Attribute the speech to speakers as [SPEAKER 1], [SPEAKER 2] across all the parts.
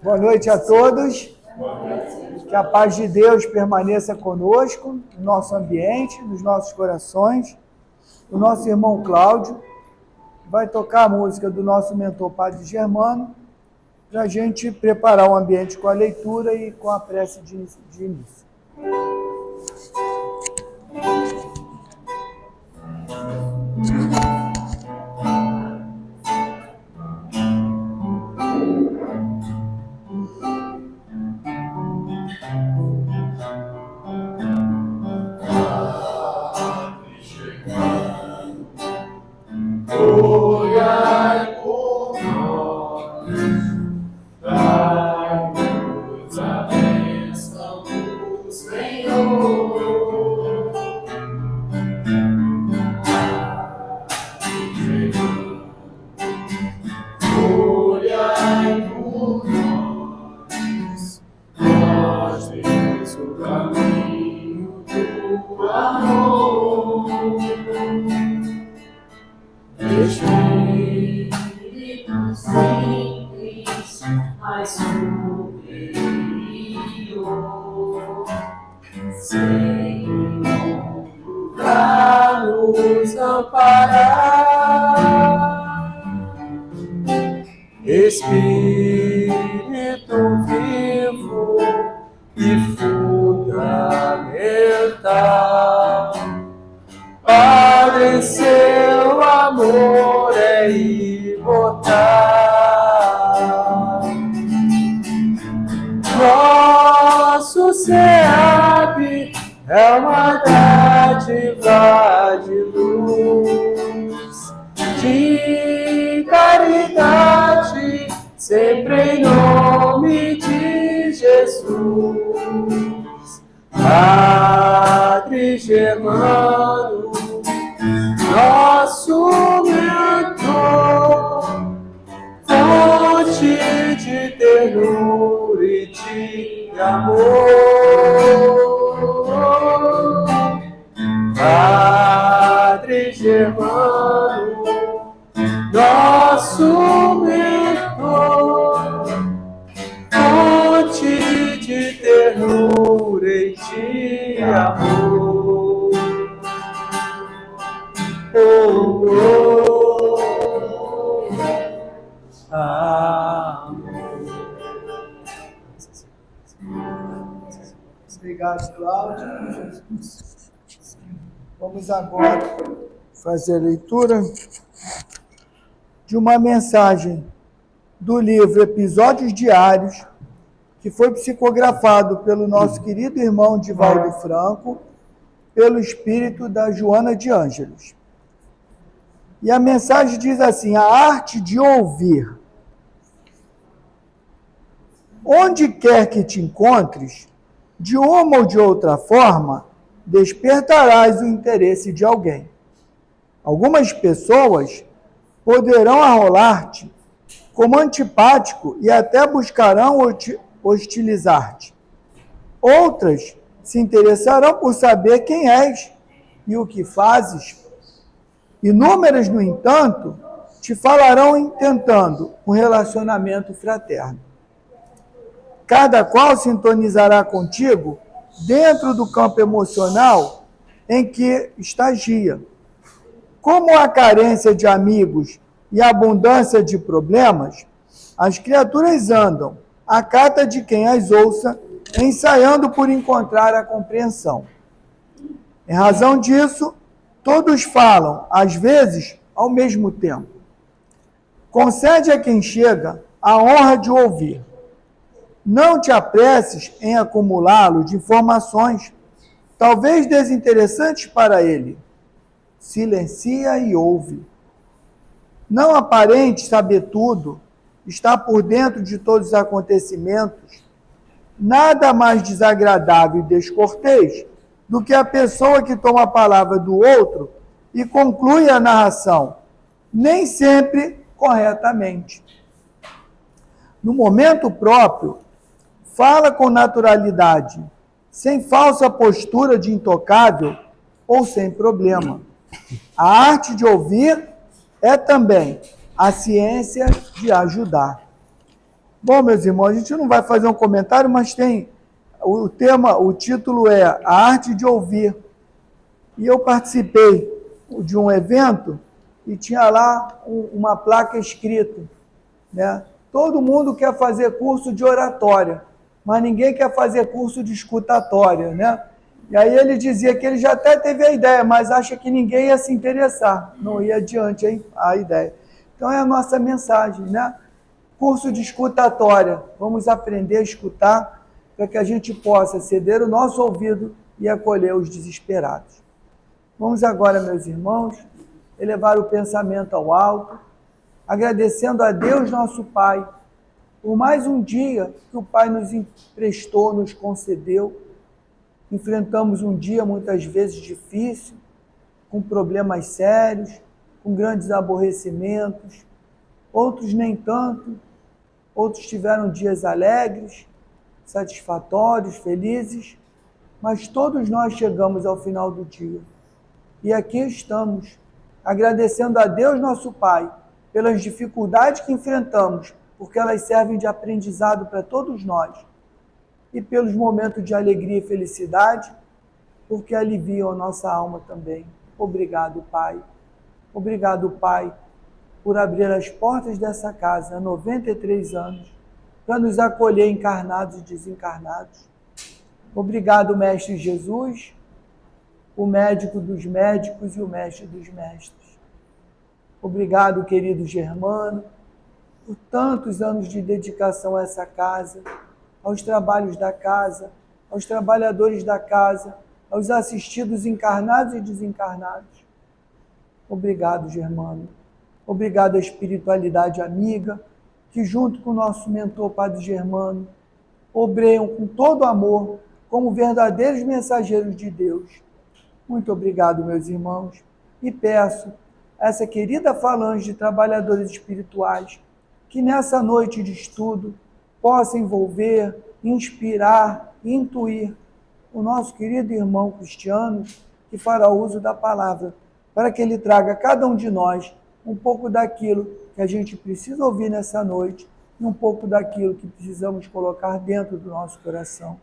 [SPEAKER 1] Boa noite a todos. Que a paz de Deus permaneça conosco, no nosso ambiente, nos nossos corações. O nosso irmão Cláudio vai tocar a música do nosso mentor Padre Germano, para a gente preparar o ambiente com a leitura e com a prece de início.
[SPEAKER 2] Espírito vivo e fundamental, Padre, seu amor é imortal. Nosso SEAP é uma dádiva de luz, de caridade, sempre em nome de Jesus. Padre Germano, nosso mentor, fonte de ternura e de amor. Padre Germano, nosso mentor, fonte de ternura e de amor. Oh, oh, amor.
[SPEAKER 1] Obrigado, Cláudio. Vamos agora fazer a leitura de uma mensagem do livro Episódios Diários, que foi psicografado pelo nosso querido irmão Divaldo Franco, pelo espírito da Joana de Ângelos. E a mensagem diz assim: a arte de ouvir. Onde quer que te encontres, de uma ou de outra forma, despertarás o interesse de alguém. Algumas pessoas poderão arrolar-te como antipático e até buscarão hostilizar-te. Outras se interessarão por saber quem és e o que fazes. Inúmeras, no entanto, te falarão intentando um relacionamento fraterno. Cada qual sintonizará contigo dentro do campo emocional em que estagia. Como há carência de amigos e abundância de problemas, as criaturas andam, à cata de quem as ouça, ensaiando por encontrar a compreensão. Em razão disso, todos falam, às vezes, ao mesmo tempo. Concede a quem chega a honra de ouvir. Não te apresses em acumulá-lo de informações, talvez desinteressantes para ele. Silencia e ouve. Não aparente saber tudo, está por dentro de todos os acontecimentos. Nada mais desagradável e descortês do que a pessoa que toma a palavra do outro e conclui a narração, nem sempre corretamente. No momento próprio, fala com naturalidade, sem falsa postura de intocável ou sem problema. A arte de ouvir é também a ciência de ajudar. Bom, meus irmãos, a gente não vai fazer um comentário, mas tem o tema, o título é A Arte de Ouvir. E eu participei de um evento e tinha lá uma placa escrita, né? Todo mundo quer fazer curso de oratória, mas ninguém quer fazer curso de escutatória, né? E aí ele dizia que ele já até teve a ideia, mas acha que ninguém ia se interessar, não ia adiante a ideia. Então é a nossa mensagem, né? Curso de escutatória. Vamos aprender a escutar para que a gente possa ceder o nosso ouvido e acolher os desesperados. Vamos agora, meus irmãos, elevar o pensamento ao alto, agradecendo a Deus, nosso Pai, por mais um dia que o Pai nos emprestou, nos concedeu. Enfrentamos um dia muitas vezes difícil, com problemas sérios, com grandes aborrecimentos, outros nem tanto, outros tiveram dias alegres, satisfatórios, felizes, mas todos nós chegamos ao final do dia. E aqui estamos, agradecendo a Deus, nosso Pai, pelas dificuldades que enfrentamos, porque elas servem de aprendizado para todos nós, e pelos momentos de alegria e felicidade, porque aliviam a nossa alma também. Obrigado, Pai. Obrigado, Pai, por abrir as portas dessa casa há 93 anos, para nos acolher encarnados e desencarnados. Obrigado, Mestre Jesus, o médico dos médicos e o mestre dos mestres. Obrigado, querido Germano, por tantos anos de dedicação a essa casa, aos trabalhos da casa, aos trabalhadores da casa, aos assistidos encarnados e desencarnados. Obrigado, Germano. Obrigado à espiritualidade amiga, que junto com o nosso mentor, Padre Germano, obreiam com todo amor, como verdadeiros mensageiros de Deus. Muito obrigado, meus irmãos, e peço a essa querida falange de trabalhadores espirituais que nessa noite de estudo possa envolver, inspirar e intuir o nosso querido irmão Cristiano, que fará uso da palavra, para que ele traga a cada um de nós um pouco daquilo que a gente precisa ouvir nessa noite e um pouco daquilo que precisamos colocar dentro do nosso coração.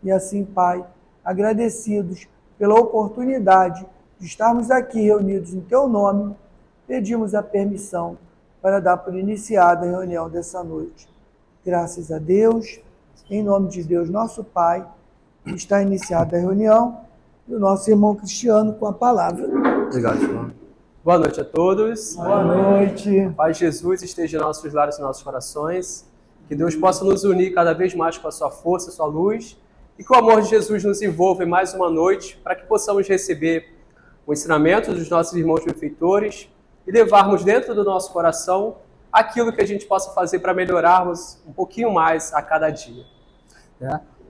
[SPEAKER 1] E assim, Pai, agradecidos pela oportunidade de estarmos aqui reunidos em Teu nome, pedimos a permissão para dar por iniciada a reunião dessa noite. Graças a Deus, em nome de Deus, nosso Pai, está iniciada a reunião do nosso irmão Cristiano com a palavra.
[SPEAKER 3] Obrigado, irmão. Boa noite a todos.
[SPEAKER 1] Boa noite.
[SPEAKER 3] A paz de Jesus esteja em nossos lares e nossos corações. Que Deus possa nos unir cada vez mais com a sua força, a sua luz, e que o amor de Jesus nos envolva em mais uma noite para que possamos receber o ensinamento dos nossos irmãos benfeitores e levarmos dentro do nosso coração aquilo que a gente possa fazer para melhorarmos um pouquinho mais a cada dia.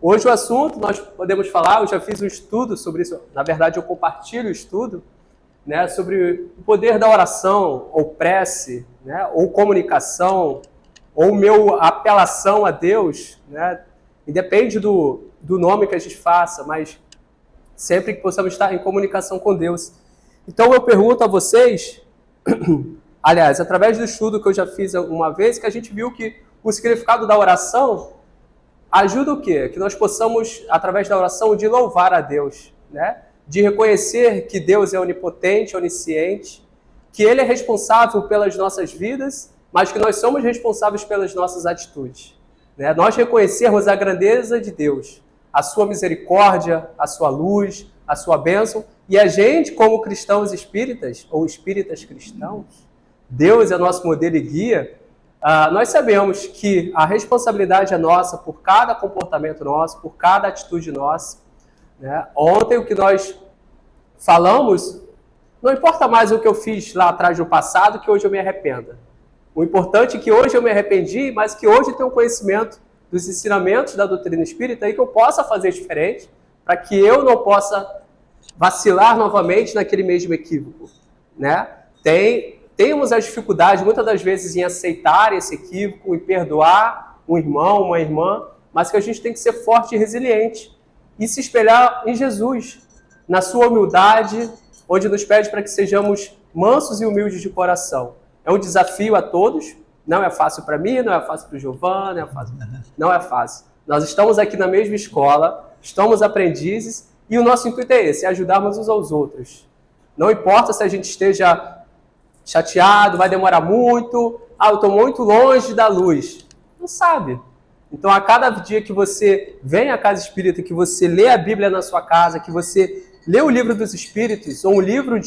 [SPEAKER 3] Hoje o assunto, nós podemos falar, eu já fiz um estudo sobre isso, na verdade eu compartilho o estudo, sobre o poder da oração, ou prece, ou comunicação, ou meu apelação a Deus, independe do nome que a gente faça, mas sempre que possamos estar em comunicação com Deus. Então eu pergunto a vocês, aliás, através do estudo que eu já fiz uma vez, que a gente viu que o significado da oração ajuda o quê? Que nós possamos, através da oração, de louvar a Deus, de reconhecer que Deus é onipotente, onisciente, que Ele é responsável pelas nossas vidas, mas que nós somos responsáveis pelas nossas atitudes. Nós reconhecermos a grandeza de Deus, a sua misericórdia, a sua luz, a sua bênção, e a gente, como cristãos espíritas, ou espíritas cristãos, Deus é nosso modelo e guia, nós sabemos que a responsabilidade é nossa por cada comportamento nosso, por cada atitude nossa. Ontem o que nós falamos, não importa mais o que eu fiz lá atrás no passado, que hoje eu me arrependa. O importante é que hoje eu me arrependi, mas que hoje eu tenho conhecimento dos ensinamentos da doutrina espírita e que eu possa fazer diferente, para que eu não possa vacilar novamente naquele mesmo equívoco. Temos as dificuldades, muitas das vezes, em aceitar esse equívoco, em perdoar um irmão, uma irmã, mas que a gente tem que ser forte e resiliente e se espelhar em Jesus, na sua humildade, onde nos pede para que sejamos mansos e humildes de coração. É um desafio a todos, Não é fácil para mim, não é fácil para o Giovanni, não é fácil. Nós estamos aqui na mesma escola, estamos aprendizes, e o nosso intuito é esse, é ajudarmos uns aos outros. Não importa se a gente esteja chateado, vai demorar muito, eu estou muito longe da luz. Não sabe. Então, a cada dia que você vem à casa espírita, que você lê a Bíblia na sua casa, que você lê o livro dos espíritos, ou um livro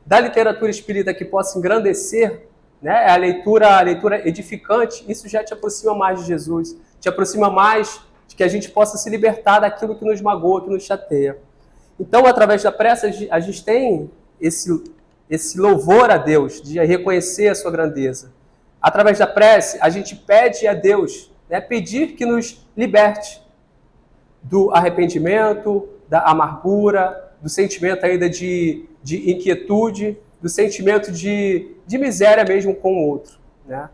[SPEAKER 3] da literatura espírita que possa engrandecer, né, a leitura edificante, isso já te aproxima mais de Jesus, te aproxima mais de que a gente possa se libertar daquilo que nos magoa, que nos chateia. Então, através da prece, a gente tem esse louvor a Deus, de reconhecer a sua grandeza. Através da prece, a gente pede a Deus, né, pedir que nos liberte do arrependimento, da amargura, do sentimento ainda de inquietude, do sentimento de miséria mesmo com o outro, né?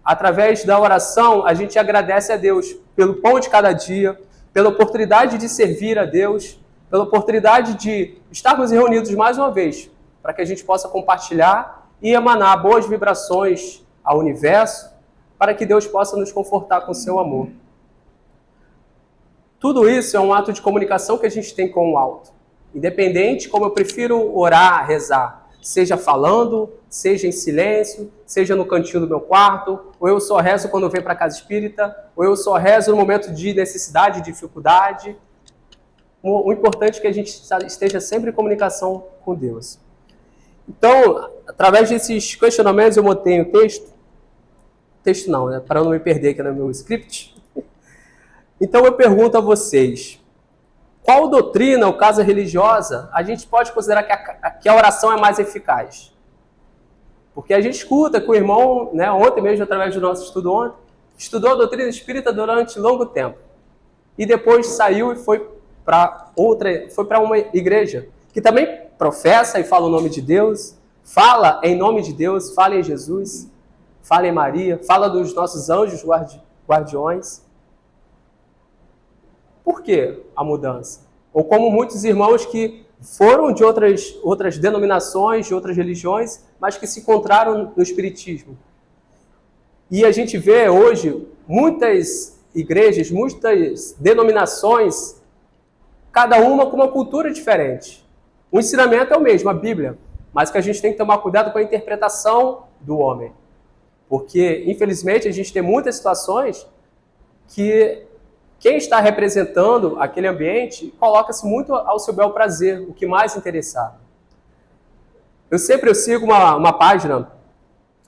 [SPEAKER 3] Através da oração, a gente agradece a Deus pelo pão de cada dia, pela oportunidade de servir a Deus, pela oportunidade de estarmos reunidos mais uma vez, para que a gente possa compartilhar e emanar boas vibrações ao universo, para que Deus possa nos confortar com o seu amor. Tudo isso é um ato de comunicação que a gente tem com o alto. Independente como eu prefiro orar, rezar, seja falando, seja em silêncio, seja no cantinho do meu quarto, ou eu só rezo quando eu venho para a casa espírita, ou eu só rezo no momento de necessidade, de dificuldade. O importante é que a gente esteja sempre em comunicação com Deus. Então, através desses questionamentos, eu montei o texto não, né, para não me perder aqui no meu script. Então, eu pergunto a vocês, qual doutrina ou casa religiosa a gente pode considerar que a oração é mais eficaz? Porque a gente escuta que o irmão, né, ontem mesmo, através do nosso estudo estudou a doutrina espírita durante longo tempo. E depois saiu e foi para uma igreja que também professa e fala o nome de Deus, fala em nome de Deus, fala em Jesus, fala em Maria, fala dos nossos anjos guardiões. Por que a mudança? Ou como muitos irmãos que foram de outras denominações, de outras religiões, mas que se encontraram no Espiritismo. E a gente vê hoje muitas igrejas, muitas denominações, cada uma com uma cultura diferente. O ensinamento é o mesmo, a Bíblia, mas que a gente tem que tomar cuidado com a interpretação do homem. Porque, infelizmente, a gente tem muitas situações que quem está representando aquele ambiente coloca-se muito ao seu bel prazer, o que mais interessar. Eu sigo uma página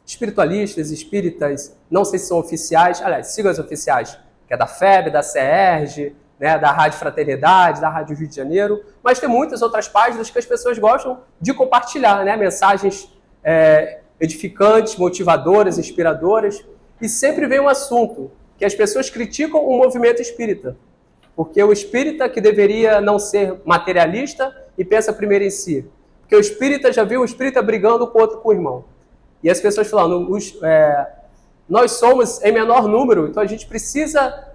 [SPEAKER 3] de espiritualistas, espíritas, não sei se são oficiais, aliás, sigo as oficiais, que é da FEB, da CERJ, né, da Rádio Fraternidade, da Rádio Rio de Janeiro, mas tem muitas outras páginas que as pessoas gostam de compartilhar, né, mensagens edificantes, motivadoras, inspiradoras, e sempre vem um assunto que as pessoas criticam o movimento espírita, porque o espírita que deveria não ser materialista e pensa primeiro em si, porque o espírita já viu o espírita brigando com o irmão, e as pessoas falando, nós somos em menor número, então a gente precisa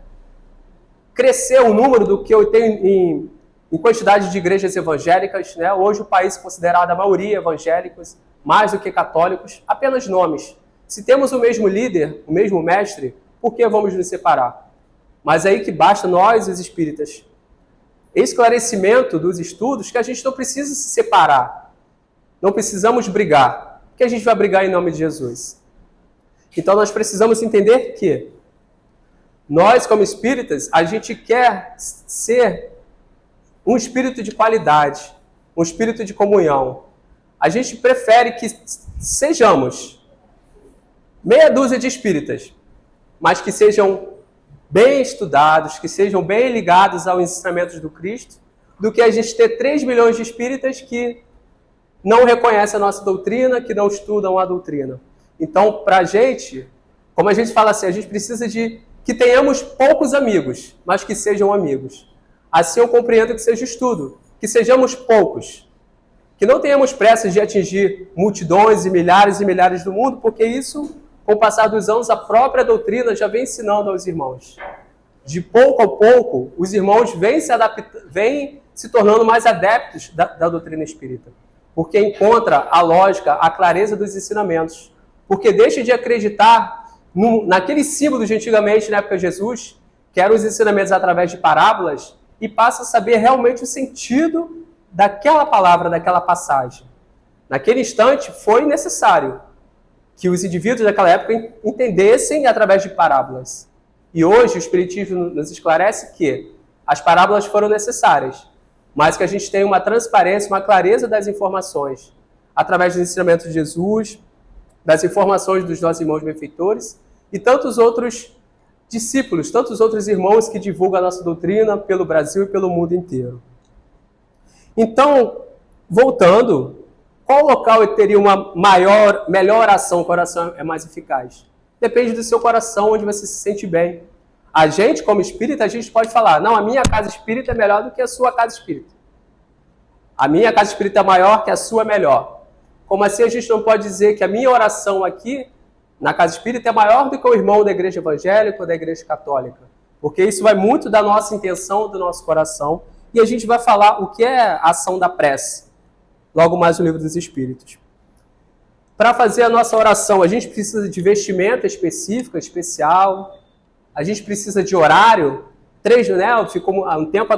[SPEAKER 3] crescer o número do que eu tenho em quantidade de igrejas evangélicas, né? Hoje o país é considerado a maioria evangélicos, mais do que católicos, apenas nomes. Se temos o mesmo líder, o mesmo mestre, por que vamos nos separar? Mas aí que basta nós, os espíritas, esclarecimento dos estudos, que a gente não precisa se separar, não precisamos brigar, porque a gente vai brigar em nome de Jesus. Então nós precisamos entender que nós, como espíritas, a gente quer ser um espírito de qualidade, um espírito de comunhão. A gente prefere que sejamos meia dúzia de espíritas, mas que sejam bem estudados, que sejam bem ligados aos ensinamentos do Cristo, do que a gente ter 3 milhões de espíritas que não reconhecem a nossa doutrina, que não estudam a doutrina. Então, para a gente, como a gente fala assim, a gente precisa de que tenhamos poucos amigos, mas que sejam amigos. Assim eu compreendo que seja estudo, que sejamos poucos, que não tenhamos pressa de atingir multidões e milhares do mundo, porque isso, com o passar dos anos, a própria doutrina já vem ensinando aos irmãos. De pouco a pouco, os irmãos vêm se tornando mais adeptos da doutrina espírita, porque encontra a lógica, a clareza dos ensinamentos, porque deixa de acreditar naqueles símbolos de antigamente, na época de Jesus, que eram os ensinamentos através de parábolas, e passa a saber realmente o sentido daquela palavra, daquela passagem. Naquele instante, foi necessário que os indivíduos daquela época entendessem através de parábolas. E hoje o Espiritismo nos esclarece que as parábolas foram necessárias, mas que a gente tem uma transparência, uma clareza das informações, através dos ensinamentos de Jesus, das informações dos nossos irmãos benfeitores e tantos outros discípulos, tantos outros irmãos que divulgam a nossa doutrina pelo Brasil e pelo mundo inteiro. Então, voltando, qual local teria uma melhor oração, que a oração é mais eficaz? Depende do seu coração, onde você se sente bem. A gente, como espírita, a gente pode falar, não, a minha casa espírita é melhor do que a sua casa espírita. A minha casa espírita é maior que a sua é melhor. Como assim a gente não pode dizer que a minha oração aqui, na casa espírita, é maior do que o irmão da igreja evangélica ou da igreja católica? Porque isso vai muito da nossa intenção, do nosso coração, e a gente vai falar o que é a ação da prece, logo mais no Livro dos Espíritos. Para fazer a nossa oração, a gente precisa de vestimenta específica, especial, a gente precisa de horário, 3, né? Ficou um tempo,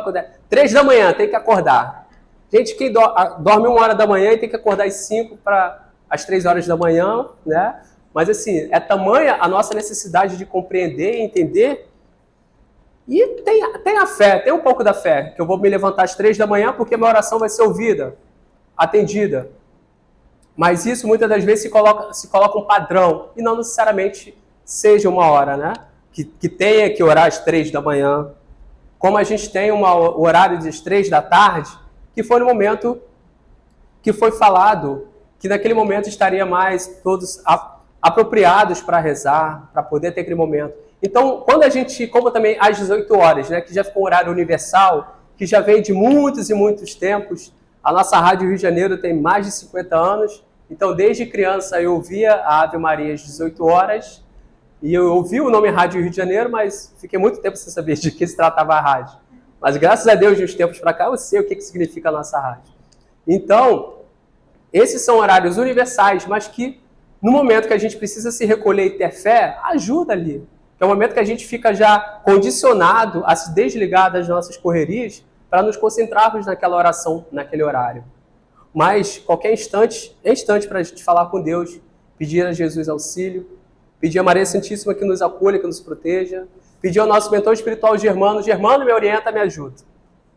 [SPEAKER 3] 3 da manhã, tem que acordar. Gente, quem dorme 1 hora da manhã e tem que acordar às 5 para às 3 horas da manhã, né? Mas assim, é tamanha a nossa necessidade de compreender e entender. E tem a fé, tem um pouco da fé, que eu vou me levantar às 3 da manhã porque minha oração vai ser ouvida, atendida. Mas isso muitas das vezes se coloca um padrão, e não necessariamente seja uma hora, né? Que tenha que orar às 3 da manhã. Como a gente tem o horário das 3 da tarde, que foi no momento que foi falado, que naquele momento estaria mais todos apropriados para rezar, para poder ter aquele momento. Então, quando a gente, como também às 18 horas, né, que já ficou um horário universal, que já vem de muitos e muitos tempos, a nossa Rádio Rio de Janeiro tem mais de 50 anos, então desde criança eu ouvia a Ave Maria às 18 horas, e eu ouvi o nome Rádio Rio de Janeiro, mas fiquei muito tempo sem saber de que se tratava a rádio. Mas graças a Deus, de uns tempos para cá, eu sei o que significa a nossa rádio. Então, esses são horários universais, mas que no momento que a gente precisa se recolher e ter fé, ajuda ali. É o momento que a gente fica já condicionado a se desligar das nossas correrias para nos concentrarmos naquela oração, naquele horário. Mas qualquer instante, é instante para a gente falar com Deus, pedir a Jesus auxílio, pedir a Maria Santíssima que nos acolha, que nos proteja, pedir ao nosso mentor espiritual Germano, Germano, me orienta, me ajuda.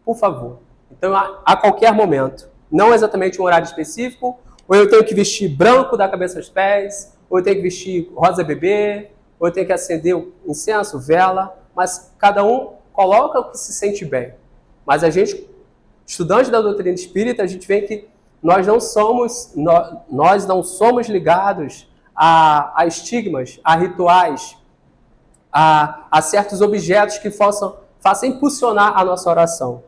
[SPEAKER 3] Por favor. Então, a qualquer momento. Não exatamente um horário específico, ou eu tenho que vestir branco da cabeça aos pés, ou eu tenho que vestir rosa bebê, ou eu tenho que acender o incenso, vela, mas cada um coloca o que se sente bem. Mas a gente, estudante da doutrina espírita, a gente vê que nós não somos ligados a estigmas, a rituais, a certos objetos que façam impulsionar a nossa oração.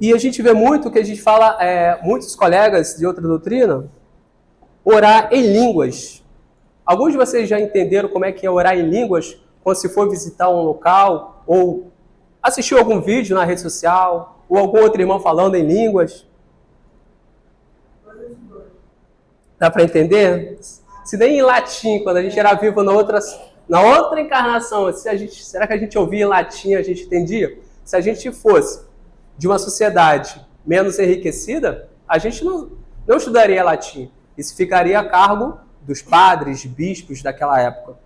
[SPEAKER 3] E a gente vê muito que a gente fala, muitos colegas de outra doutrina, orar em línguas. Alguns de vocês já entenderam como é que é orar em línguas quando se for visitar um local, ou assistiu algum vídeo na rede social, ou algum outro irmão falando em línguas? Dá para entender? Se nem em latim, quando a gente era vivo na outra encarnação, será que a gente ouvia em latim, a gente entendia? Se a gente fosse de uma sociedade menos enriquecida, a gente não estudaria latim. Isso ficaria a cargo dos padres, bispos daquela época.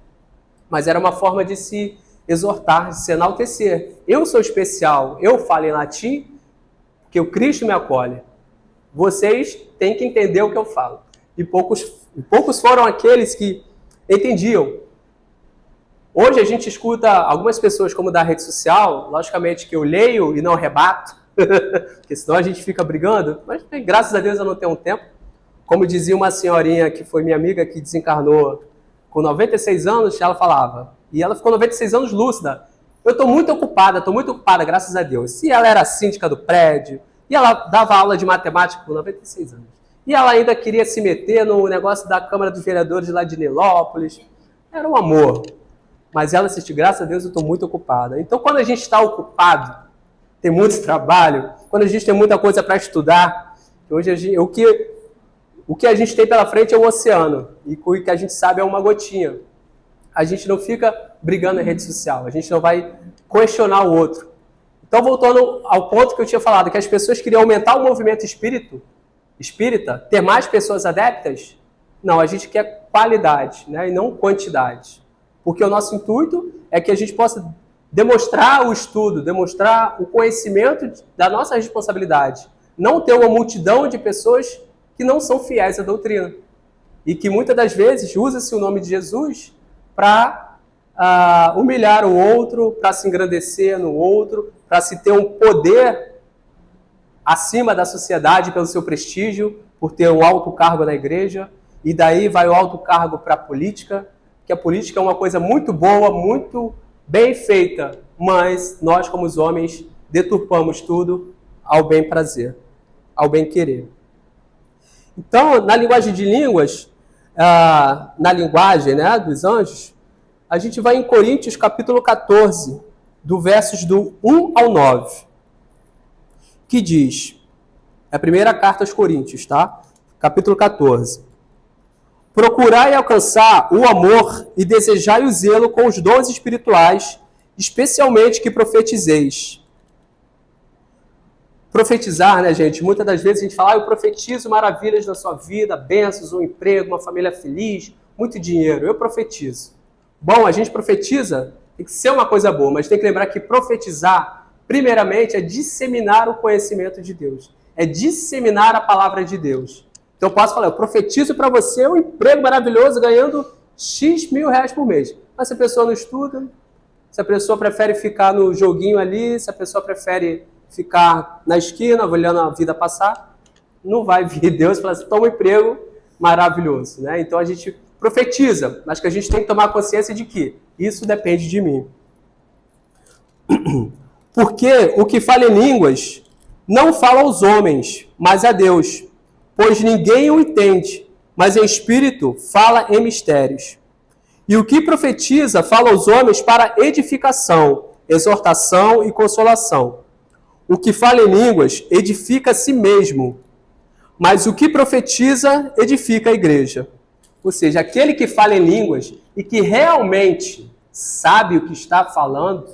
[SPEAKER 3] Mas era uma forma de se exortar, de se enaltecer. Eu sou especial, eu falo em latim, porque o Cristo me acolhe. Vocês têm que entender o que eu falo. E poucos foram aqueles que entendiam. Hoje a gente escuta algumas pessoas, como da rede social, logicamente que eu leio e não rebato, porque senão a gente fica brigando, mas graças a Deus eu não tenho tempo. Como dizia uma senhorinha que foi minha amiga, que desencarnou com 96 anos, ela falava, e ela ficou 96 anos lúcida, eu estou muito ocupada, graças a Deus. E ela era síndica do prédio, e ela dava aula de matemática com 96 anos. E ela ainda queria se meter no negócio da Câmara dos Vereadores lá de Nilópolis. Era um amor. Mas ela assistiu, graças a Deus, eu estou muito ocupada. Então, quando a gente está ocupado, tem muito trabalho, quando a gente tem muita coisa para estudar, hoje o que a gente tem pela frente é o oceano, e o que a gente sabe é uma gotinha. A gente não fica brigando na rede social, a gente não vai questionar o outro. Então, voltando ao ponto que eu tinha falado, que as pessoas queriam aumentar o movimento espírita, ter mais pessoas adeptas, não, a gente quer qualidade, né, e não quantidade. Porque o nosso intuito é que a gente possa demonstrar o estudo, demonstrar o conhecimento da nossa responsabilidade. Não ter uma multidão de pessoas que não são fiéis à doutrina. E que muitas das vezes usa-se o nome de Jesus para humilhar o outro, para se engrandecer no outro, para se ter um poder acima da sociedade pelo seu prestígio, por ter um alto cargo na igreja, e daí vai o alto cargo para a política, que a política é uma coisa muito boa, muito bem feita, mas nós, como os homens, deturpamos tudo ao bem prazer, ao bem querer. Então, na linguagem de línguas, na linguagem, né, dos anjos, a gente vai em Coríntios capítulo 14, do versos do 1 ao 9, que diz, é a primeira carta aos Coríntios, tá? Capítulo 14. Procurai alcançar o amor e desejai o zelo com os dons espirituais, especialmente que profetizeis. Profetizar, né, gente? Muitas das vezes a gente fala, eu profetizo maravilhas na sua vida, bênçãos, um emprego, uma família feliz, muito dinheiro. Eu profetizo. Bom, a gente profetiza, tem que ser uma coisa boa, mas tem que lembrar que profetizar, primeiramente, é disseminar o conhecimento de Deus. É disseminar a palavra de Deus. Então eu posso falar, eu profetizo para você um emprego maravilhoso ganhando X mil reais por mês. Mas se a pessoa não estuda, se a pessoa prefere ficar no joguinho ali, se a pessoa prefere ficar na esquina, olhando a vida passar, não vai vir Deus e falar assim, toma um emprego maravilhoso, né? Então a gente profetiza, mas que a gente tem que tomar consciência de que isso depende de mim. Porque o que fala em línguas não fala aos homens, mas a Deus, pois ninguém o entende, mas em espírito fala em mistérios. E o que profetiza fala aos homens para edificação, exortação e consolação. O que fala em línguas edifica a si mesmo, mas o que profetiza edifica a igreja. Ou seja, aquele que fala em línguas e que realmente sabe o que está falando,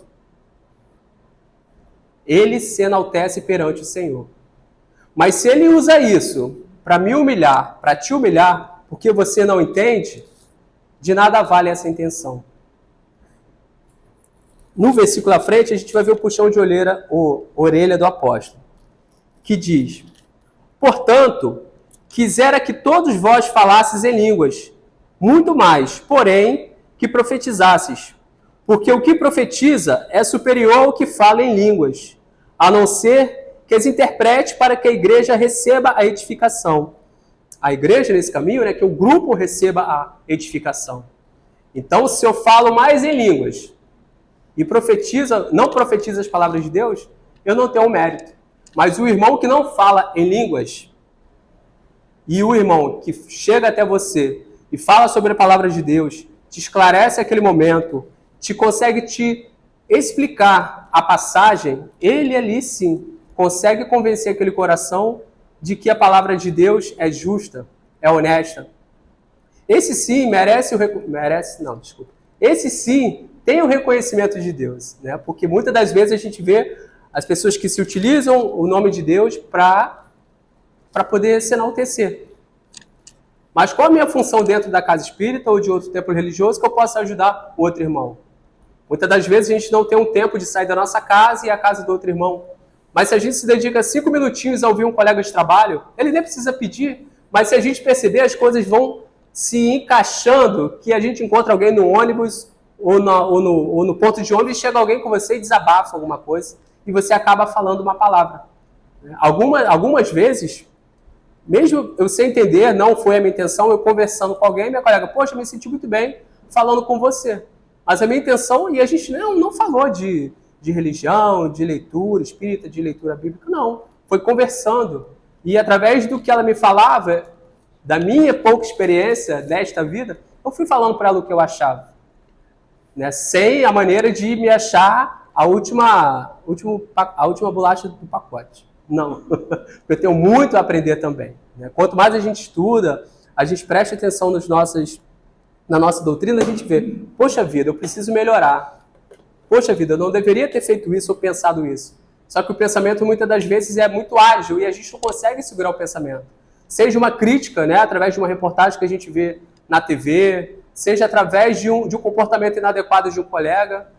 [SPEAKER 3] ele se enaltece perante o Senhor. Mas se ele usa isso para me humilhar, para te humilhar, porque você não entende, de nada vale essa intenção. No versículo à frente, a gente vai ver o puxão de orelha do apóstolo, que diz, portanto, quisera que todos vós falasseis em línguas, muito mais, porém, que profetizasseis, porque o que profetiza é superior ao que fala em línguas, a não ser que as interprete para que a igreja receba a edificação. A igreja, nesse caminho, é que o grupo receba a edificação. Então, se eu falo mais em línguas, e não profetiza as palavras de Deus, eu não tenho mérito. Mas o irmão que não fala em línguas, e o irmão que chega até você e fala sobre a palavra de Deus, te esclarece aquele momento, consegue te explicar a passagem, ele ali sim consegue convencer aquele coração de que a palavra de Deus é justa, é honesta. Esse sim Esse sim tem o reconhecimento de Deus, né? Porque muitas das vezes a gente vê as pessoas que se utilizam o nome de Deus para poder se enaltecer. Mas qual a minha função dentro da casa espírita ou de outro templo religioso que eu possa ajudar o outro irmão? Muitas das vezes a gente não tem um tempo de sair da nossa casa e a casa do outro irmão. Mas se a gente se dedica 5 minutinhos a ouvir um colega de trabalho, ele nem precisa pedir, mas se a gente perceber, as coisas vão se encaixando, que a gente encontra alguém no ônibus ou no ponto de ônibus e chega alguém com você e desabafa alguma coisa e você acaba falando uma palavra. Algumas vezes, mesmo eu sem entender, não foi a minha intenção, eu conversando com alguém, minha colega, poxa, eu me senti muito bem falando com você. Mas a minha intenção, e a gente não falou de religião, de leitura espírita, de leitura bíblica, não. Foi conversando. E através do que ela me falava, da minha pouca experiência desta vida, eu fui falando para ela o que eu achava. Né? Sem a maneira de me achar a última bolacha do pacote. Não, eu tenho muito a aprender também. Né? Quanto mais a gente estuda, a gente presta atenção na nossa doutrina, a gente vê, poxa vida, eu preciso melhorar. Poxa vida, eu não deveria ter feito isso ou pensado isso. Só que o pensamento, muitas das vezes, é muito ágil e a gente não consegue segurar o pensamento. Seja uma crítica, né, através de uma reportagem que a gente vê na TV, seja através de um comportamento inadequado de um colega.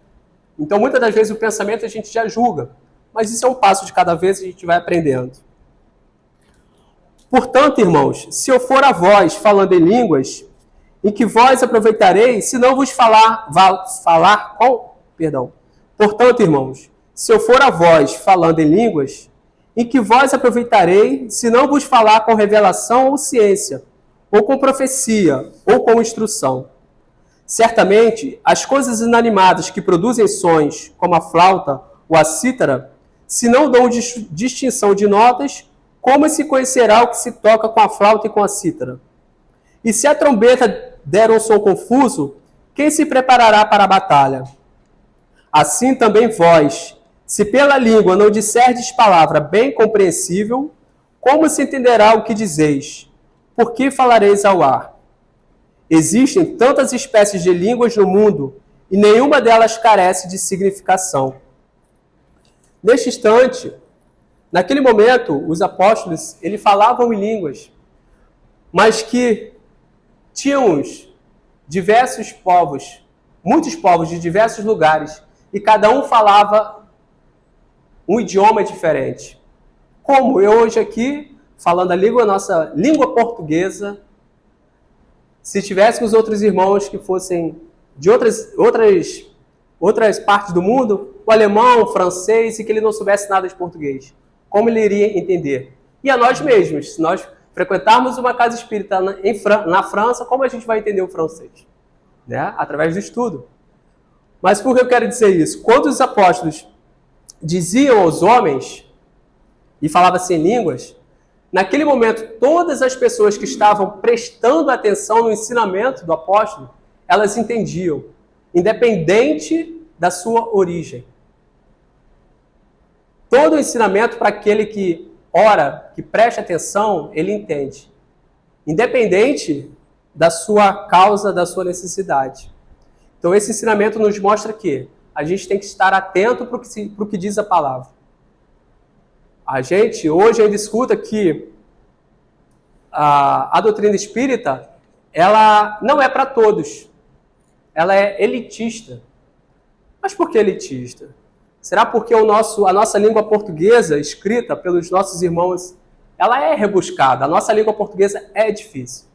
[SPEAKER 3] Então, muitas das vezes, o pensamento a gente já julga. Mas isso é um passo de cada vez e a gente vai aprendendo. Portanto, irmãos, se eu for a vós falando em línguas, em que vós aproveitareis, se não vos Portanto, irmãos, se eu for a vós falando em línguas, em que vós aproveitarei, se não vos falar com revelação ou ciência, ou com profecia, ou com instrução. Certamente, as coisas inanimadas que produzem sons, como a flauta ou a cítara, se não dão distinção de notas, como se conhecerá o que se toca com a flauta e com a cítara? E se a trombeta der um som confuso, quem se preparará para a batalha? Assim também vós, se pela língua não disserdes palavra bem compreensível, como se entenderá o que dizeis? Por que falareis ao ar? Existem tantas espécies de línguas no mundo e nenhuma delas carece de significação. Neste instante, naquele momento, os apóstolos, eles falavam em línguas, mas que tínhamos diversos povos, muitos povos de diversos lugares, e cada um falava um idioma diferente. Como eu hoje aqui, falando a nossa língua portuguesa, se tivéssemos outros irmãos que fossem de outras partes do mundo, o alemão, o francês, e que ele não soubesse nada de português, como ele iria entender? E a nós mesmos, se nós frequentarmos uma casa espírita na França, como a gente vai entender o francês? Né? Através do estudo. Mas por que eu quero dizer isso? Quando os apóstolos diziam aos homens, e falavam assim em línguas, naquele momento, todas as pessoas que estavam prestando atenção no ensinamento do apóstolo, elas entendiam, independente da sua origem. Todo o ensinamento para aquele que ora, que presta atenção, ele entende. Independente da sua causa, da sua necessidade. Então esse ensinamento nos mostra que a gente tem que estar atento para o que diz a palavra. A gente hoje ainda escuta que a doutrina espírita, ela não é para todos. Ela é elitista. Mas por que elitista? Será porque a nossa língua portuguesa, escrita pelos nossos irmãos, ela é rebuscada. A nossa língua portuguesa é difícil.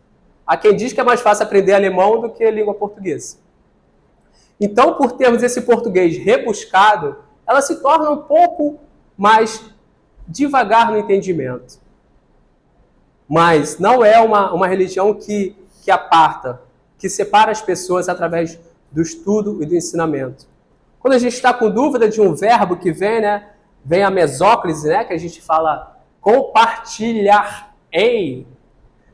[SPEAKER 3] Há quem diz que é mais fácil aprender alemão do que a língua portuguesa. Então, por termos esse português rebuscado, ela se torna um pouco mais devagar no entendimento. Mas não é uma religião que aparta, que separa as pessoas através do estudo e do ensinamento. Quando a gente está com dúvida de um verbo que vem, né, vem a mesóclise, né, que a gente fala compartilhar-ei.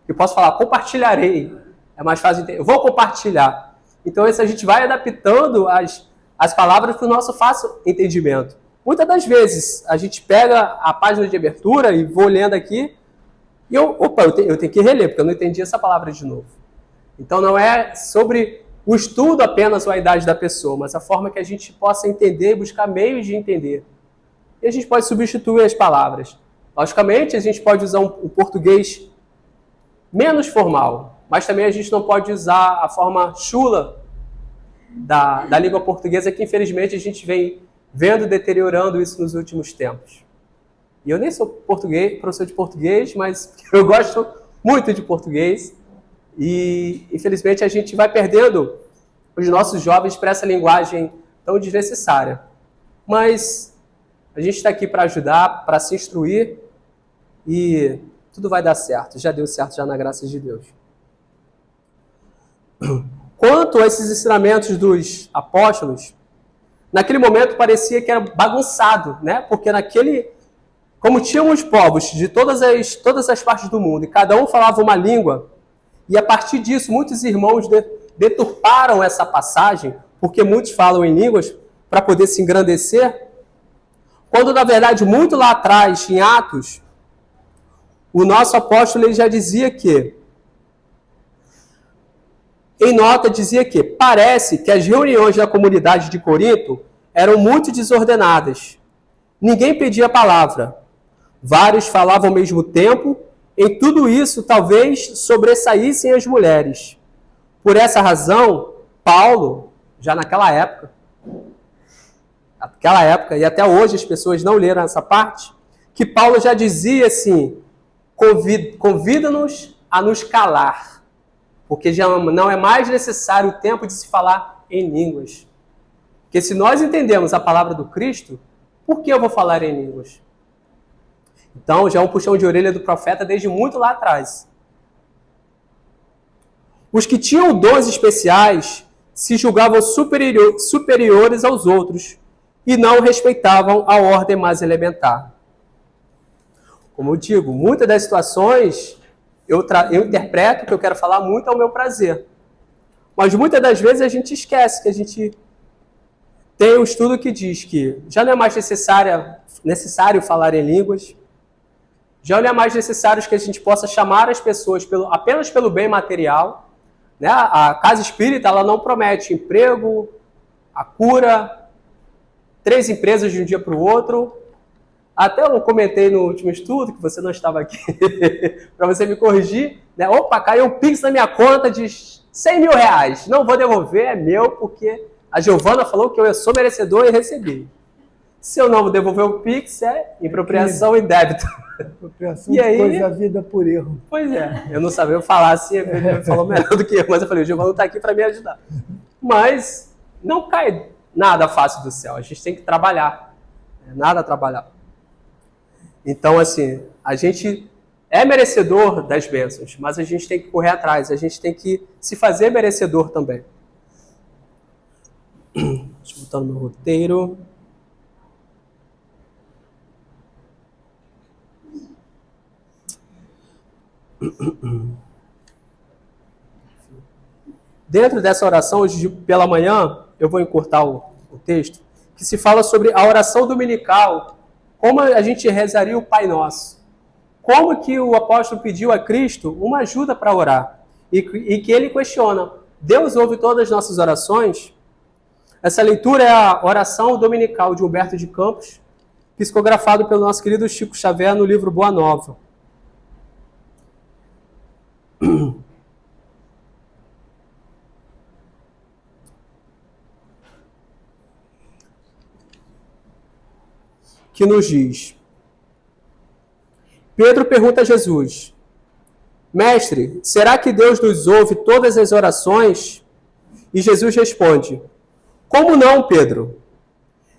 [SPEAKER 3] Eu posso falar compartilharei. É mais fácil de entender. Eu vou compartilhar. Então, isso a gente vai adaptando as palavras para o nosso fácil entendimento. Muitas das vezes, a gente pega a página de abertura e vou lendo aqui, e eu tenho que reler, porque eu não entendi essa palavra de novo. Então, não é sobre o estudo apenas ou a idade da pessoa, mas a forma que a gente possa entender e buscar meios de entender. E a gente pode substituir as palavras. Logicamente, a gente pode usar um português menos formal, mas também a gente não pode usar a forma chula da língua portuguesa, que infelizmente a gente vem vendo deteriorando isso nos últimos tempos. E eu nem sou professor de português, mas eu gosto muito de português. E, infelizmente, a gente vai perdendo os nossos jovens para essa linguagem tão desnecessária. Mas a gente está aqui para ajudar, para se instruir, e tudo vai dar certo. Já deu certo, já na graça de Deus. Quanto a esses ensinamentos dos apóstolos, naquele momento parecia que era bagunçado, né? Porque como tínhamos povos de todas as partes do mundo, e cada um falava uma língua, e a partir disso muitos irmãos deturparam essa passagem, porque muitos falam em línguas para poder se engrandecer. Quando, na verdade, muito lá atrás, em Atos, o nosso apóstolo ele já dizia que, em nota, dizia que parece que as reuniões da comunidade de Corinto eram muito desordenadas. Ninguém pedia a palavra. Vários falavam ao mesmo tempo. Em tudo isso, talvez sobressaíssem as mulheres. Por essa razão, Paulo, já naquela época, e até hoje as pessoas não leram essa parte, que Paulo já dizia assim, convida-nos a nos calar, porque já não é mais necessário o tempo de se falar em línguas. Porque se nós entendemos a palavra do Cristo, por que eu vou falar em línguas? Então, já é um puxão de orelha do profeta desde muito lá atrás. Os que tinham dons especiais se julgavam superiores aos outros e não respeitavam a ordem mais elementar. Como eu digo, muitas das situações eu interpreto que eu quero falar muito ao meu prazer. Mas muitas das vezes a gente esquece que a gente tem um estudo que diz que já não é mais necessário falar em línguas, já não é mais necessário que a gente possa chamar as pessoas apenas pelo bem material. Né? A casa espírita ela não promete emprego, a cura, 3 empresas de um dia para o outro. Até eu comentei no último estudo, que você não estava aqui, para você me corrigir. Né? Opa, caiu um Pix na minha conta de 100 mil reais. Não vou devolver, é meu, porque a Giovana falou que eu sou merecedor e recebi. Se eu não devolver o Pix, é impropriação e débito.
[SPEAKER 1] Apropriação de coisa da vida por erro.
[SPEAKER 3] Pois é, eu não sabia falar assim, ele falou melhor do que eu, mas eu falei, o Giovana está aqui para me ajudar. Mas não cai nada fácil do céu, a gente tem que trabalhar, nada a trabalhar. Então, assim, a gente é merecedor das bênçãos, mas a gente tem que correr atrás, a gente tem que se fazer merecedor também. Deixa eu botar no meu roteiro. Dentro dessa oração, hoje pela manhã, eu vou encurtar o texto, que se fala sobre a oração dominical, como a gente rezaria o Pai Nosso. Como que o apóstolo pediu a Cristo uma ajuda para orar. E que ele questiona, Deus ouve todas as nossas orações? Essa leitura é a oração dominical de Humberto de Campos, psicografado pelo nosso querido Chico Xavier no livro Boa Nova. Que nos diz: Pedro pergunta a Jesus, Mestre, será que Deus nos ouve todas as orações? E Jesus responde, como não, Pedro?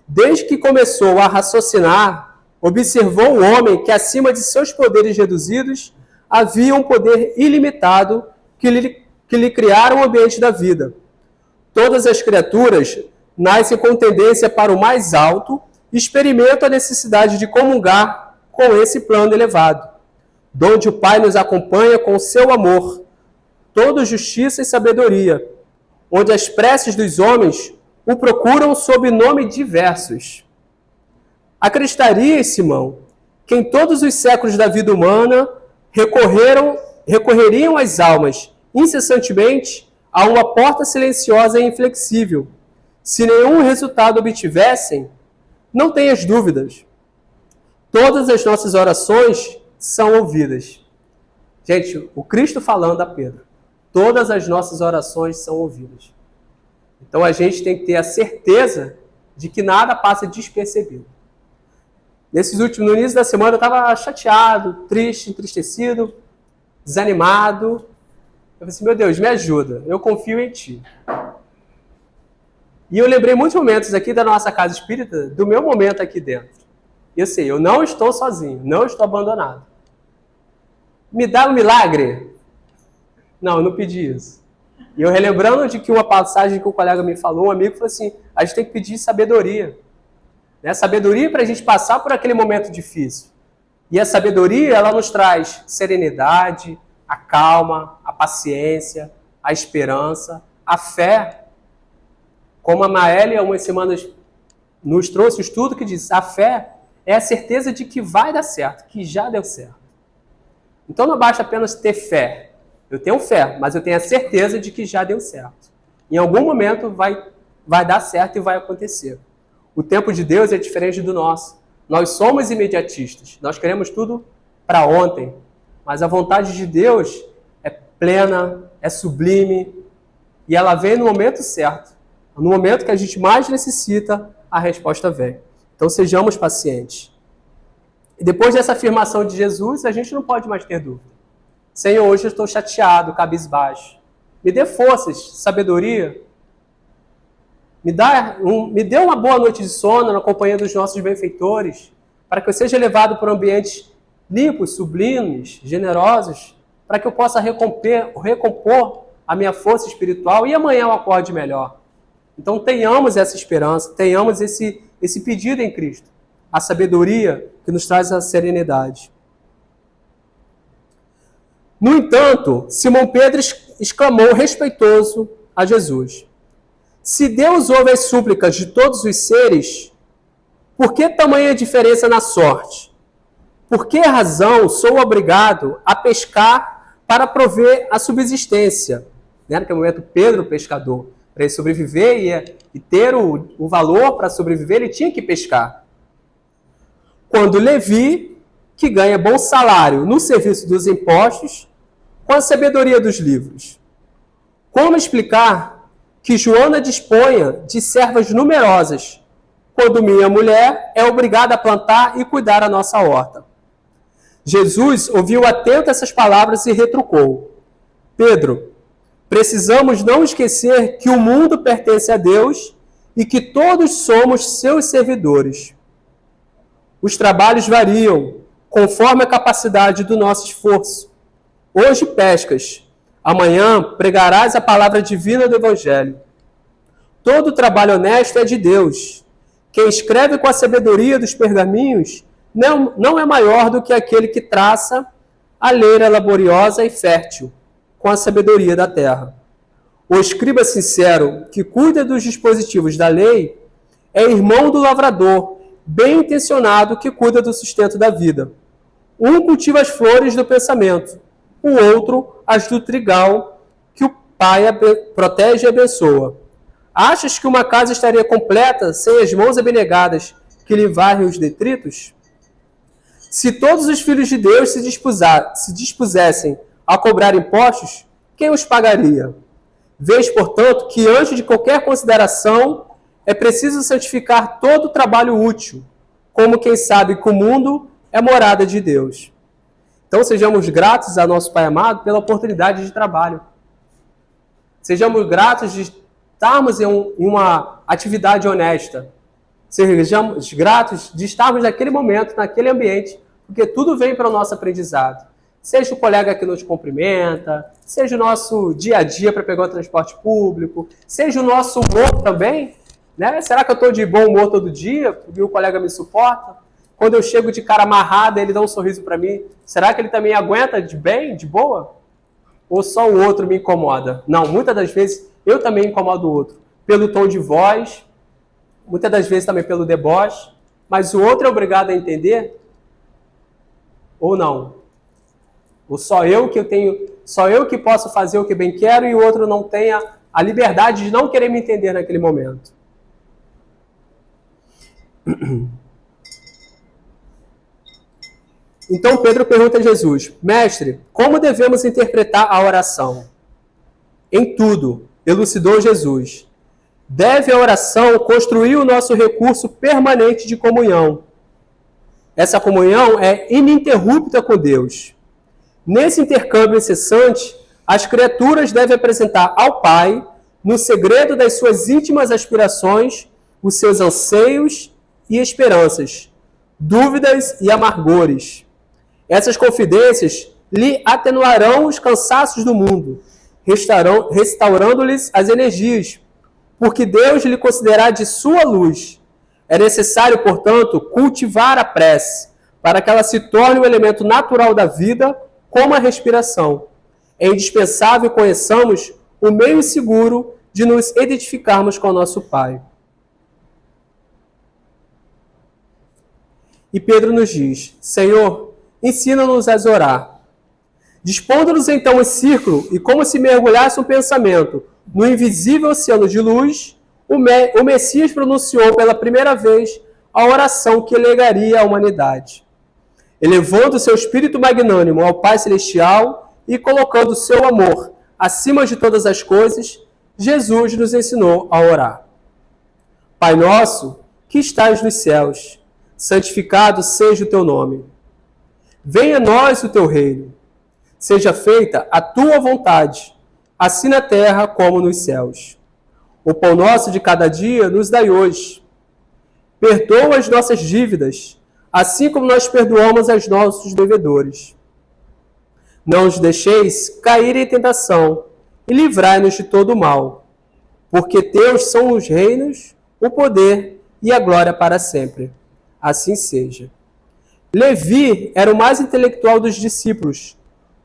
[SPEAKER 3] Desde que começou a raciocinar, observou um homem que acima de seus poderes reduzidos havia um poder ilimitado que lhe criara o ambiente da vida. Todas as criaturas nascem com tendência para o mais alto e experimentam a necessidade de comungar com esse plano elevado, donde o Pai nos acompanha com o seu amor, toda justiça e sabedoria, onde as preces dos homens o procuram sob nomes diversos. Acreditarias, Simão, que em todos os séculos da vida humana recorreriam as almas incessantemente a uma porta silenciosa e inflexível. Se nenhum resultado obtivessem, não tenhas dúvidas. Todas as nossas orações são ouvidas. Gente, o Cristo falando a Pedro. Todas as nossas orações são ouvidas. Então a gente tem que ter a certeza de que nada passa despercebido. No início da semana eu estava chateado, triste, entristecido, desanimado. Eu falei assim, meu Deus, me ajuda, eu confio em Ti. E eu lembrei muitos momentos aqui da nossa casa espírita, do meu momento aqui dentro. E eu sei, eu não estou sozinho, não estou abandonado. Me dá um milagre? Não, eu não pedi isso. E eu relembrando de que uma passagem que um colega me falou, um amigo falou assim, a gente tem que pedir sabedoria. Né? Sabedoria para a gente passar por aquele momento difícil. E a sabedoria, ela nos traz serenidade, a calma, a paciência, a esperança, a fé. Como a Maélia, há umas semanas, nos trouxe o estudo que diz, a fé é a certeza de que vai dar certo, que já deu certo. Então não basta apenas ter fé. Eu tenho fé, mas eu tenho a certeza de que já deu certo. Em algum momento vai dar certo e vai acontecer. O tempo de Deus é diferente do nosso. Nós somos imediatistas. Nós queremos tudo para ontem. Mas a vontade de Deus é plena, é sublime, e ela vem no momento certo. No momento que a gente mais necessita, a resposta vem. Então sejamos pacientes. E depois dessa afirmação de Jesus, a gente não pode mais ter dúvida. Senhor, hoje eu estou chateado, cabisbaixo. Me dê forças, sabedoria. Me dê uma boa noite de sono na companhia dos nossos benfeitores, para que eu seja levado por ambientes limpos, sublimes, generosos, para que eu possa recompor a minha força espiritual e amanhã eu acorde melhor. Então tenhamos essa esperança, tenhamos esse pedido em Cristo, a sabedoria que nos traz a serenidade. No entanto, Simão Pedro exclamou respeitoso a Jesus: se Deus ouve as súplicas de todos os seres, por que tamanha diferença na sorte? Por que razão sou obrigado a pescar para prover a subsistência? Naquele momento, Pedro, o pescador, para ele sobreviver e ter o valor para sobreviver, ele tinha que pescar. Quando Levi, que ganha bom salário no serviço dos impostos, com a sabedoria dos livros. Como explicar que Joana disponha de servas numerosas, quando minha mulher é obrigada a plantar e cuidar a nossa horta? Jesus ouviu atento essas palavras e retrucou: Pedro, precisamos não esquecer que o mundo pertence a Deus e que todos somos seus servidores. Os trabalhos variam conforme a capacidade do nosso esforço. Hoje pescas, amanhã pregarás a palavra divina do Evangelho. Todo trabalho honesto é de Deus. Quem escreve com a sabedoria dos pergaminhos não é maior do que aquele que traça a leira laboriosa e fértil com a sabedoria da terra. O escriba sincero, que cuida dos dispositivos da lei, é irmão do lavrador, bem intencionado, que cuida do sustento da vida. Um cultiva as flores do pensamento, o outro as do trigal, que o Pai protege e abençoa. Achas que uma casa estaria completa sem as mãos abnegadas que lhe varrem os detritos? Se todos os filhos de Deus se dispusessem a cobrar impostos, quem os pagaria? Vês, portanto, que antes de qualquer consideração é preciso santificar todo o trabalho útil, como quem sabe que o mundo é morada de Deus. Então sejamos gratos a nosso Pai amado pela oportunidade de trabalho. Sejamos gratos de estarmos em uma atividade honesta. Sejamos gratos de estarmos naquele momento, naquele ambiente, porque tudo vem para o nosso aprendizado. Seja o colega que nos cumprimenta, seja o nosso dia a dia para pegar o transporte público, seja o nosso humor também, né? Será que eu estou de bom humor todo dia porque o colega me suporta? Quando eu chego de cara amarrada, ele dá um sorriso para mim, será que ele também aguenta de bem, de boa? Ou só o outro me incomoda? Não, muitas das vezes eu também incomodo o outro, pelo tom de voz, muitas das vezes também pelo deboche, mas o outro é obrigado a entender? Ou não? Ou só eu que posso fazer o que bem quero e o outro não tenha a liberdade de não querer me entender naquele momento? Então Pedro pergunta a Jesus: Mestre, como devemos interpretar a oração? Em tudo, elucidou Jesus. Deve a oração construir o nosso recurso permanente de comunhão. Essa comunhão é ininterrupta com Deus. Nesse intercâmbio incessante, as criaturas devem apresentar ao Pai, no segredo das suas íntimas aspirações, os seus anseios e esperanças, dúvidas e amargores. Essas confidências lhe atenuarão os cansaços do mundo, restaurando-lhes as energias, porque Deus lhe concederá de sua luz. É necessário, portanto, cultivar a prece, para que ela se torne um elemento natural da vida, como a respiração. É indispensável que conheçamos o meio seguro de nos identificarmos com o nosso Pai. E Pedro nos diz: Senhor, ensina-nos a orar. Dispondo-nos então em círculo, e como se mergulhasse um pensamento no invisível oceano de luz, o Messias pronunciou pela primeira vez a oração que legaria à humanidade. Elevando seu espírito magnânimo ao Pai Celestial e colocando seu amor acima de todas as coisas, Jesus nos ensinou a orar. Pai nosso, que estás nos céus, santificado seja o teu nome. Venha a nós o teu reino. Seja feita a tua vontade, assim na terra como nos céus. O pão nosso de cada dia nos dai hoje. Perdoa as nossas dívidas, assim como nós perdoamos aos nossos devedores. Não os deixeis cair em tentação e livrai-nos de todo o mal, porque teus são os reinos, o poder e a glória para sempre. Assim seja. Levi era o mais intelectual dos discípulos.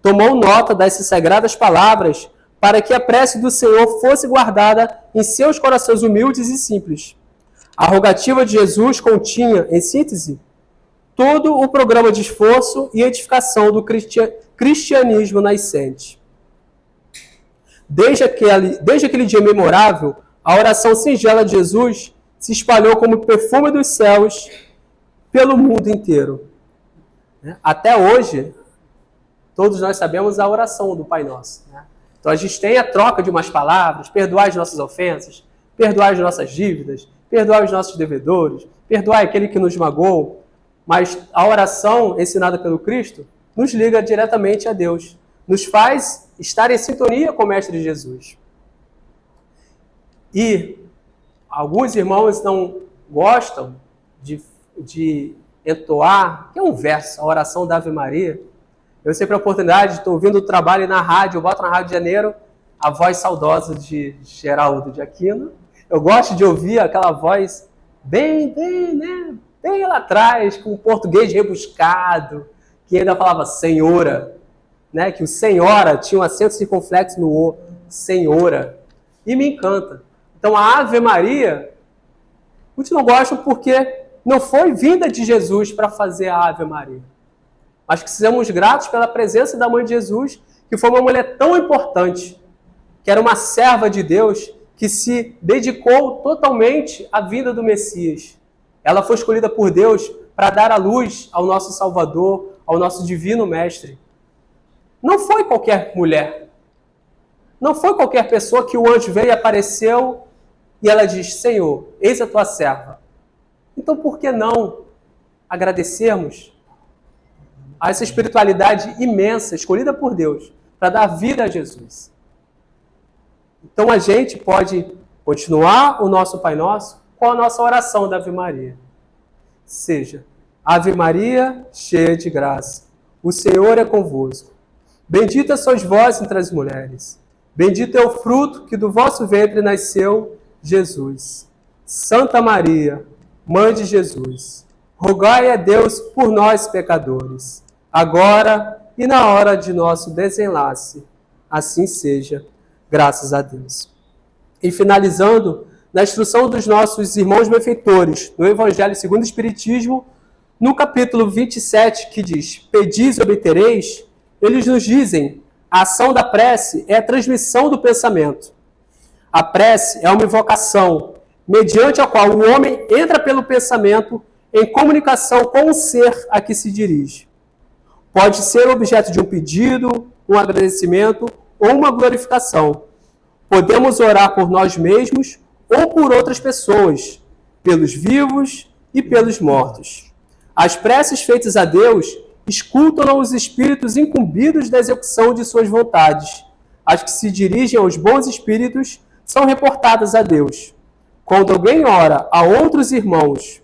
[SPEAKER 3] Tomou nota dessas sagradas palavras para que a prece do Senhor fosse guardada em seus corações humildes e simples. A rogativa de Jesus continha, em síntese, todo o programa de esforço e edificação do cristianismo nascente. Desde aquele dia memorável, a oração singela de Jesus se espalhou como perfume dos céus pelo mundo inteiro. Até hoje, todos nós sabemos a oração do Pai Nosso. Então a gente tem a troca de umas palavras: perdoar as nossas ofensas, perdoar as nossas dívidas, perdoar os nossos devedores, perdoar aquele que nos magoou. Mas a oração ensinada pelo Cristo nos liga diretamente a Deus, nos faz estar em sintonia com o Mestre Jesus. E alguns irmãos não gostam de entoar, que é um verso, a oração da Ave Maria. Eu sempre a oportunidade, estou ouvindo o trabalho na rádio, eu boto na Rádio de Janeiro a voz saudosa de Geraldo de Aquino. Eu gosto de ouvir aquela voz bem lá atrás, com o português rebuscado, que ainda falava senhora, né? Que o senhora tinha um acento circunflexo no O, senhora. E me encanta. Então a Ave Maria, muitos não gostam porque não foi vinda de Jesus para fazer a Ave Maria. Mas que sejamos gratos pela presença da Mãe de Jesus, que foi uma mulher tão importante, que era uma serva de Deus, que se dedicou totalmente à vida do Messias. Ela foi escolhida por Deus para dar a luz ao nosso Salvador, ao nosso Divino Mestre. Não foi qualquer mulher. Não foi qualquer pessoa que o anjo veio e apareceu e ela diz: Senhor, eis a tua serva. Então por que não agradecermos a essa espiritualidade imensa, escolhida por Deus, para dar vida a Jesus? Então a gente pode continuar o nosso Pai Nosso com a nossa oração da Ave Maria. Seja: Ave Maria, cheia de graça, o Senhor é convosco. Bendita sois vós entre as mulheres. Bendito é o fruto que do vosso ventre nasceu, Jesus. Santa Maria, Mãe de Jesus, rogai a Deus por nós, pecadores, agora e na hora de nosso desenlace. Assim seja, graças a Deus. E finalizando, na instrução dos nossos irmãos benfeitores, no Evangelho segundo o Espiritismo, no capítulo 27, que diz: Pedis e obtereis, eles nos dizem: a ação da prece é a transmissão do pensamento. A prece é uma invocação, mediante a qual o homem entra pelo pensamento em comunicação com o ser a que se dirige. Pode ser objeto de um pedido, um agradecimento ou uma glorificação. Podemos orar por nós mesmos ou por outras pessoas, pelos vivos e pelos mortos. As preces feitas a Deus escutam os espíritos incumbidos da execução de suas vontades. As que se dirigem aos bons espíritos são reportadas a Deus. Quando alguém ora a outros irmãos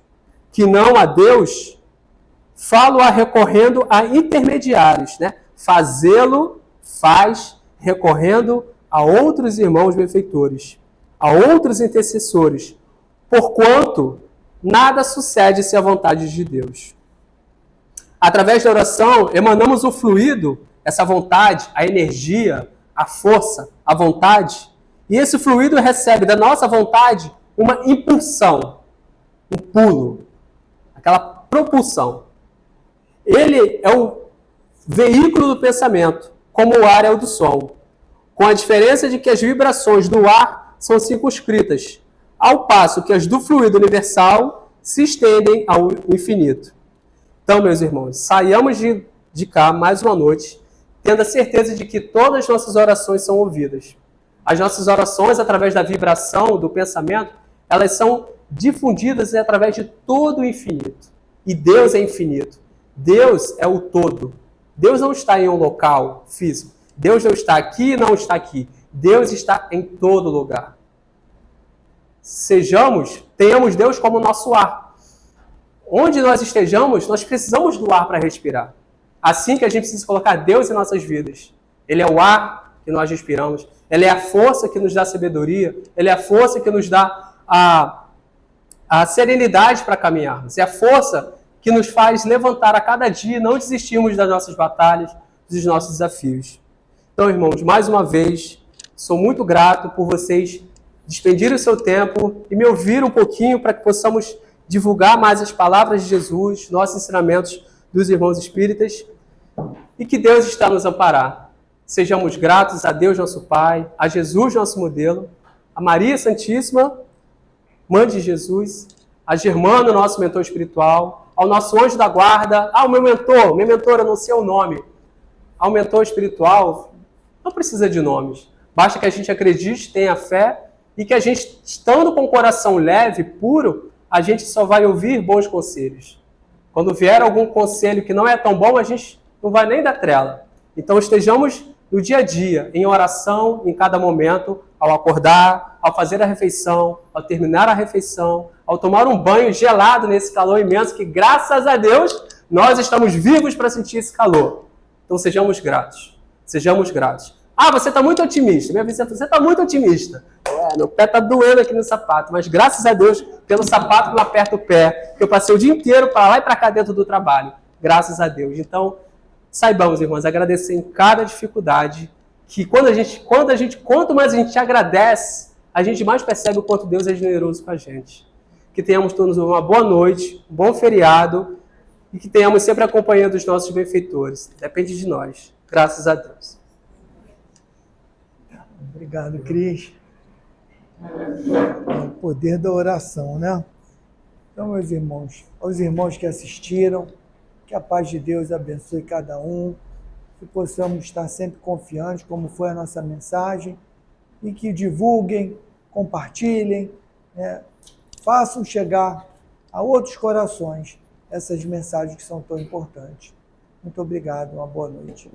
[SPEAKER 3] que não a Deus, falo-a recorrendo a intermediários, né? Fazê-lo faz recorrendo a outros irmãos benfeitores, a outros intercessores, porquanto nada sucede sem a vontade de Deus. Através da oração, emanamos o fluido, essa vontade, a energia, a força, a vontade, e esse fluido recebe da nossa vontade uma impulsão, um pulo, aquela propulsão. Ele é o veículo do pensamento, como o ar é o do som, com a diferença de que as vibrações do ar são circunscritas, ao passo que as do fluido universal se estendem ao infinito. Então, meus irmãos, saiamos de cá mais uma noite, tendo a certeza de que todas as nossas orações são ouvidas. As nossas orações, através da vibração do pensamento, elas são difundidas através de todo o infinito. E Deus é infinito. Deus é o todo. Deus não está em um local físico. Deus não está aqui e não está aqui. Deus está em todo lugar. Tenhamos Deus como nosso ar. Onde nós estejamos, nós precisamos do ar para respirar. Assim que a gente precisa colocar Deus em nossas vidas. Ele é o ar que nós respiramos. Ele é a força que nos dá sabedoria. Ele é a força que nos dá a serenidade para caminharmos. É a força que nos faz levantar a cada dia e não desistirmos das nossas batalhas, dos nossos desafios. Então, irmãos, mais uma vez, sou muito grato por vocês despendirem o seu tempo e me ouvir um pouquinho para que possamos divulgar mais as palavras de Jesus, nossos ensinamentos dos irmãos espíritas, e que Deus está nos amparar. Sejamos gratos a Deus, nosso Pai, a Jesus, nosso modelo, a Maria Santíssima, Mãe de Jesus, a Germano, nosso mentor espiritual, ao nosso anjo da guarda, ao meu mentor, minha mentora, não sei o nome, ao mentor espiritual, não precisa de nomes. Basta que a gente acredite, tenha fé e que a gente, estando com o coração leve, puro, a gente só vai ouvir bons conselhos. Quando vier algum conselho que não é tão bom, a gente não vai nem dar trela. Então estejamos no dia a dia, em oração, em cada momento, ao acordar, ao fazer a refeição, ao terminar a refeição, ao tomar um banho gelado nesse calor imenso, que graças a Deus nós estamos vivos para sentir esse calor. Então sejamos gratos. Sejamos gratos. Ah, você está muito otimista. Minha vizinha falou, você está muito otimista. Meu pé está doendo aqui no sapato, mas graças a Deus, pelo sapato que não aperta o pé, que eu passei o dia inteiro para lá e para cá dentro do trabalho. Graças a Deus. Então, saibamos, irmãos, agradecer em cada dificuldade, que quanto mais a gente agradece, a gente mais percebe o quanto Deus é generoso com a gente. Que tenhamos todos uma boa noite, um bom feriado, e que tenhamos sempre a companhia dos nossos benfeitores. Depende de nós. Graças a Deus.
[SPEAKER 1] Obrigado, Cris. É o poder da oração, né? Então, meus irmãos, aos irmãos que assistiram, que a paz de Deus abençoe cada um, que possamos estar sempre confiantes, como foi a nossa mensagem, e que divulguem, compartilhem, né? Façam chegar a outros corações essas mensagens que são tão importantes. Muito obrigado, uma boa noite.